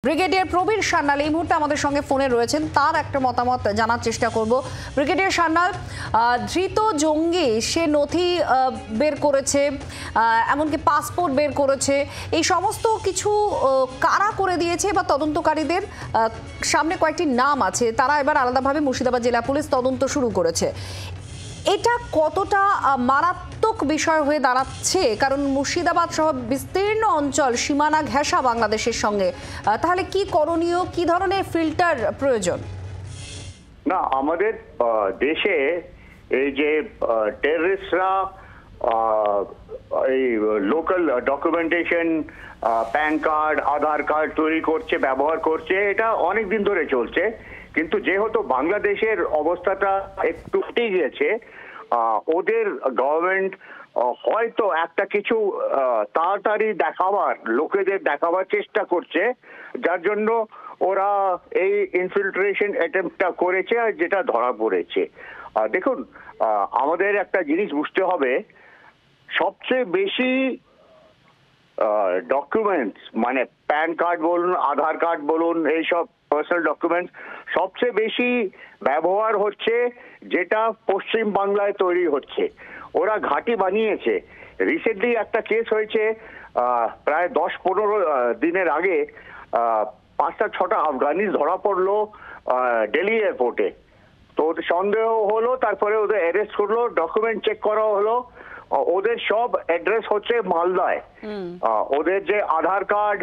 Brigadier Prabir Sanyal এই মুহূর্তে আমাদের সঙ্গে ফোনে রয়েছেন, তার একটা মতামত জানার চেষ্টা করব। ব্রিগেডিয়ার সান্যাল, ধৃত জঙ্গি সে নথি বের করেছে, এমনকি পাসপোর্ট বের করেছে, এই সমস্ত কিছু কারা করে দিয়েছে বা তদন্তকারীদের সামনে কয়েকটি নাম আছে, তারা এবার আলাদাভাবে মুর্শিদাবাদ জেলা পুলিশ তদন্ত শুরু করেছে। এটা কতটা মারাত্মক বিষয় হয়ে দাঁড়াচ্ছে? কারণ মুর্শিদাবাদ সহ বিস্তীর্ণ অঞ্চল সীমানা ঘেঁষা বাংলাদেশের সঙ্গে, তাহলে কি করণীয়, কি ধরনের ফিল্টার প্রয়োজন? না, আমাদের দেশে এই যে টেররিস্টরা এই লোকাল ডকুমেন্টেশন, প্যান কার্ড, আধার কার্ড তৈরি করছে, ব্যবহার করছে, এটা অনেক দিন ধরে চলছে। কিন্তু যেহেতু বাংলাদেশের অবস্থাটা একটু উঠে গিয়েছে, ওদের গভর্নমেন্ট হয়তো একটা কিছু তাড়াতাড়ি দেখাবার, লোকেদের দেখাবার চেষ্টা করছে, যার জন্য ওরা এই ইনফিল্ট্রেশন অ্যাটেম্পটটা করেছে আর যেটা ধরা পড়েছে। দেখুন, আমাদের একটা জিনিস বুঝতে হবে, সবচেয়ে বেশি ডকুমেন্টস মানে প্যান কার্ড বলুন, আধার কার্ড বলুন, এইসব পার্সোনাল ডকুমেন্টস সবচেয়ে বেশি ব্যবহার হচ্ছে যেটা পশ্চিম বাংলায় তৈরি হচ্ছে। ওরা ঘাঁটি বানিয়েছে। রিসেন্টলি একটা কেস হয়েছে, প্রায় 10-15 দিনের আগে 5-6টা আফগানিজ ধরা পড়লো দিল্লি এয়ারপোর্টে। তো সন্দেহ হলো, তারপরে ওদের অ্যারেস্ট করলো, ডকুমেন্ট চেক করা হলো, ওদের সব অ্যাড্রেস হচ্ছে মালদায়। ওদের যে আধার কার্ড,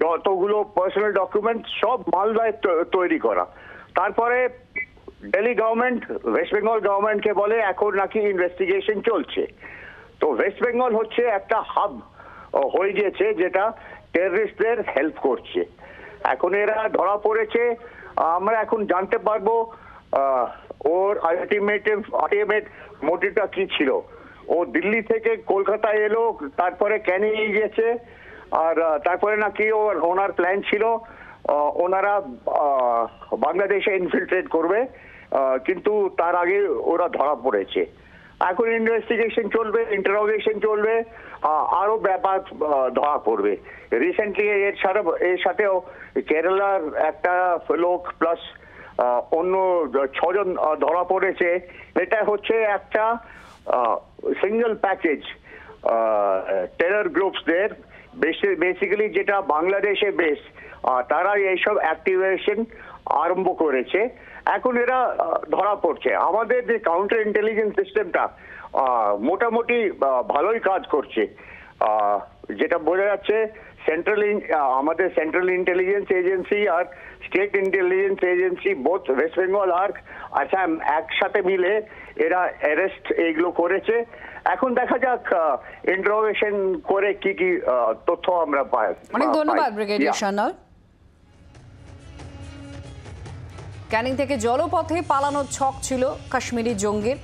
যতগুলো পার্সোনাল ডকুমেন্ট সব মালদায় তৈরি করা। তারপরে দিল্লি গভর্নমেন্ট ওয়েস্ট বেঙ্গল গভর্নমেন্টকে বলে এখন নাকি ইনভেস্টিগেশন চলছে। তো ওয়েস্ট বেঙ্গল হচ্ছে একটা হাব হয়ে গিয়েছে যেটা টেররিস্টদের হেল্প করছে। এখন এরা ধরা পড়েছে, আমরা এখন জানতে পারবো ওর আলটিমেট মোটিভটা কি ছিল। ও দিল্লি থেকে কলকাতায় এলো, তারপরে ক্যানে গেছে, আর তারপরে নাকি ওনার প্ল্যান ছিল ওনারা বাংলাদেশে ইনফিল্ট্রেট করবে, কিন্তু তার আগে ওরা ধরা পড়েছে। এখন ইনভেস্টিগেশন চলবে, ইন্টারোগেশন চলবে, আরো ব্যাপার ধরা পড়বে। রিসেন্টলি এর সাথেও কেরালার একটা লোক প্লাস অন্য 6 জন ধরা পড়েছে। এটা হচ্ছে একটা সিঙ্গেল প্যাকেজ টেরর গ্রুপসদের, বেসিক্যালি যেটা বাংলাদেশে বেস, তারা এইসব অ্যাক্টিভেশন আরম্ভ করেছে। এখন এরা ধরা পড়ছে। আমাদের যে কাউন্টার ইন্টেলিজেন্স সিস্টেমটা মোটামুটি ভালোই কাজ করছে, যেটা বোঝা যাচ্ছে। আমাদের সেন্ট্রাল ইন্টেলিজেন্স এজেন্সি আর state intelligence agency both West Bengal আর আসাম একসাথে মিলে এরা অ্যারেস্ট এইগুলো করেছে। এখন দেখা যাক ইন্টারোগেশন করে কি কি তথ্য আমরা পাই। অনেক ধন্যবাদ ব্রিগেডিয়ার সান্যাল। ক্যানিং থেকে জলপথে পালানোর ছক ছিল কাশ্মীরি জঙ্গির,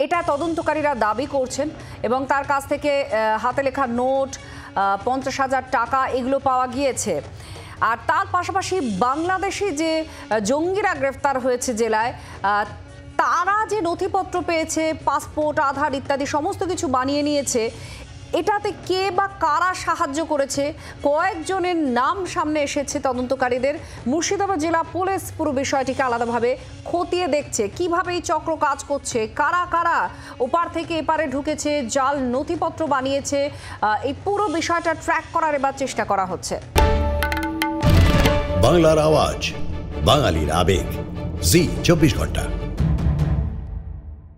এটা তদন্তকারীরা দাবি করছেন, এবং তার কাছ থেকে হাতে লেখা নোট, 50,000 টাকা এগুলো পাওয়া গিয়েছে। আর তার পাশাপাশি বাংলাদেশি যে জঙ্গিরা গ্রেফতার হয়েছে জেলায়, তারা যে নথিপত্র পেয়েছে, পাসপোর্ট, আধার ইত্যাদি সমস্ত কিছু বানিয়ে নিয়েছে, এটাতে কে বা কারা সাহায্য করেছে, কয়েকজনের নাম সামনে এসেছে তদন্তকারীদের। মুর্শিদাবাদ জেলা পুলিশ পুরো বিষয়টিকে আলাদাভাবে খতিয়ে দেখছে, কিভাবে এই চক্র কাজ করছে, কারা কারা ওপার থেকে এপারে ঢুকেছে, জাল নথিপত্র বানিয়েছে, এই পুরো বিষয়টা ট্র্যাক করার এবার চেষ্টা করা হচ্ছে। বাংলার আওয়াজ, বাঙালির আবেগ, জি 24 ঘন্টা।